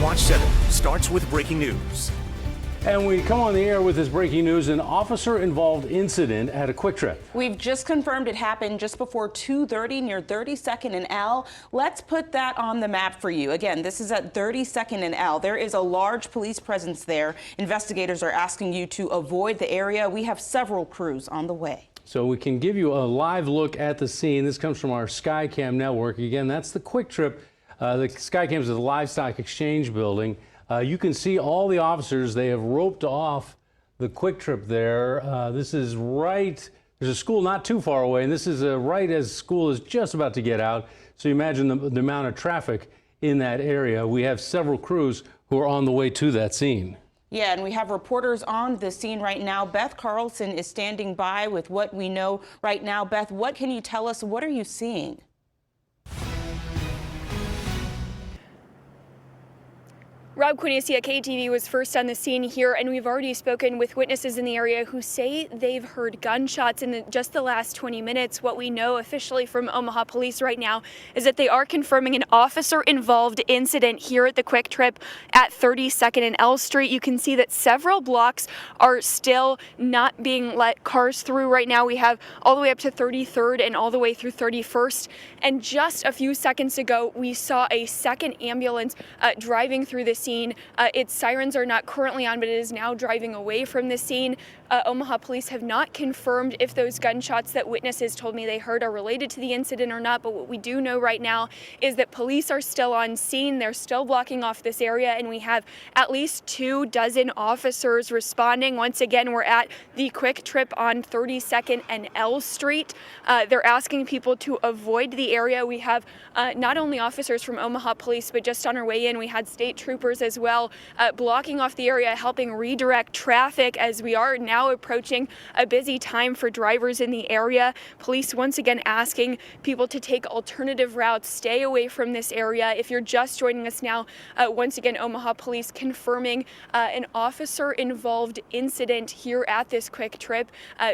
Watch 7 starts with breaking news. And we come on the air with this breaking news, an officer-involved incident at a Quick Trip. We've just confirmed it happened just before 2:30 near 32nd and L. Let's put that on the map for you. Again, this is at 32nd and L. There is a large police presence there. Investigators are asking you to avoid the area. We have several crews on the way. So we can give you a live look at the scene. This comes from our Skycam network. Again, that's the Quick Trip. The Skycam is the Livestock Exchange building. You can see all the officers. They have roped off the Quick Trip there. This is right, there's a school not too far away, and this is right as school is just about to get out. So you imagine the amount of traffic in that area. We have several crews who are on the way to that scene. Yeah, and we have reporters on the scene right now. Beth Carlson is standing by with what we know right now. Beth, what can you tell us? What are you seeing? Rob Quinicia, KTV, was first on the scene here, and we've already spoken with witnesses in the area who say they've heard gunshots in just the last 20 minutes. What we know officially from Omaha Police right now is that they are confirming an officer-involved incident here at the Quick Trip at 32nd and L Street. You can see that several blocks are still not being let cars through right now. We have all the way up to 33rd and all the way through 31st. And just a few seconds ago, we saw a second ambulance driving through the scene. Its sirens are not currently on, but it is now driving away from the scene. Omaha Police have not confirmed if those gunshots that witnesses told me they heard are related to the incident or not, but what we do know right now is that police are still on scene. They're still blocking off this area, and we have at least 24 officers responding. Once again, we're at the Quick Trip on 32nd and L Street. They're asking people to avoid the area. We have not only officers from Omaha Police, but just on our way in, we had state troopers as well, blocking off the area, helping redirect traffic as we are now approaching a busy time for drivers in the area. Police once again asking people to take alternative routes, stay away from this area. If you're just joining us now, once again, Omaha Police confirming an officer-involved incident here at this Quick Trip.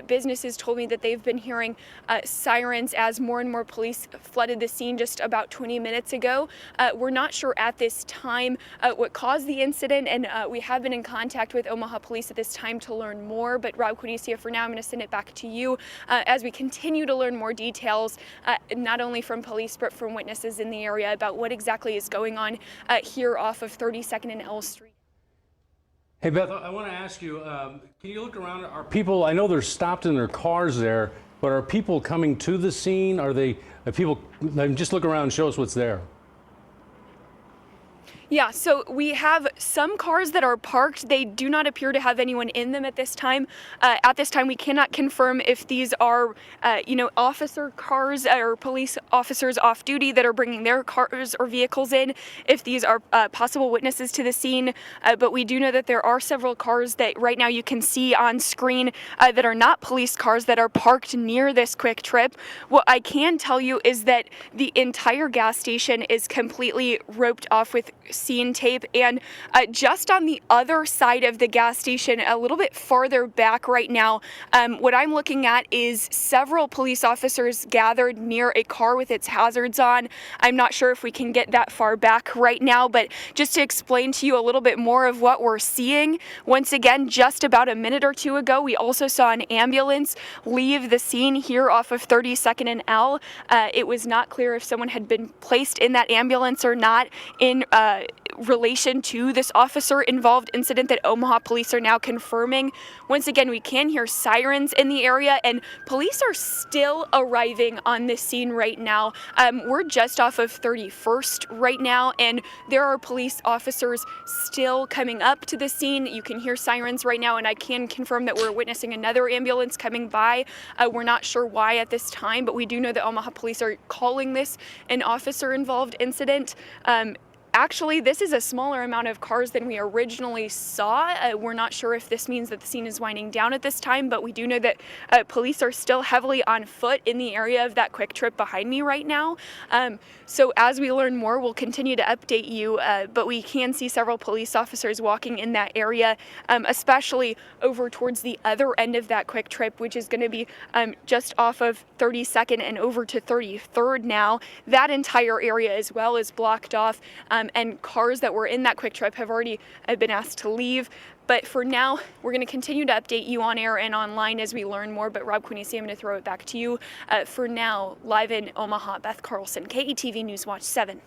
Businesses told me that they've been hearing sirens as more and more police flooded the scene just about 20 minutes ago. We're not sure at this time what caused the incident, and we have been in contact with Omaha Police at this time to learn more. But Rob Quinicia, for now, I'm going to send it back to you as we continue to learn more details, not only from police but from witnesses in the area about what exactly is going on here off of 32nd and L Street. Hey, Beth, I want to ask you, can you look around? Are people, I know they're stopped in their cars there, but are people coming to the scene? Are people, just look around and show us what's there. Yeah, so we have some cars that are parked. They do not appear to have anyone in them at this time. At this time, we cannot confirm if these are, officer cars or police officers off duty that are bringing their cars or vehicles in, if these are possible witnesses to the scene. But we do know that there are several cars that right now you can see on screen that are not police cars that are parked near this Quick Trip. What I can tell you is that the entire gas station is completely roped off with scene tape, and just on the other side of the gas station, a little bit farther back right now, what I'm looking at is several police officers gathered near a car with its hazards on. I'm not sure if we can get that far back right now, but just to explain to you a little bit more of what we're seeing, once again, just about a minute or two ago, we also saw an ambulance leave the scene here off of 32nd and L. It was not clear if someone had been placed in that ambulance or not in relation to this officer-involved incident that Omaha Police are now confirming. Once again, we can hear sirens in the area, and police are still arriving on this scene right now. We're just off of 31st right now, and there are police officers still coming up to the scene. You can hear sirens right now, and I can confirm that we're witnessing another ambulance coming by. We're not sure why at this time, but we do know that Omaha Police are calling this an officer-involved incident. Actually, this is a smaller amount of cars than we originally saw. We're not sure if this means that the scene is winding down at this time, but we do know that police are still heavily on foot in the area of that Quick Trip behind me right now. So as we learn more, we'll continue to update you, but we can see several police officers walking in that area, especially over towards the other end of that Quick Trip, which is going to be just off of 32nd and over to 33rd now. That entire area as well is blocked off. and cars that were in that quick trip have already been asked to leave. But for now, we're going to continue to update you on air and online as we learn more. But Rob Quinisi, I'm going to throw it back to you. For now, live in Omaha, Beth Carlson, KETV News Watch 7.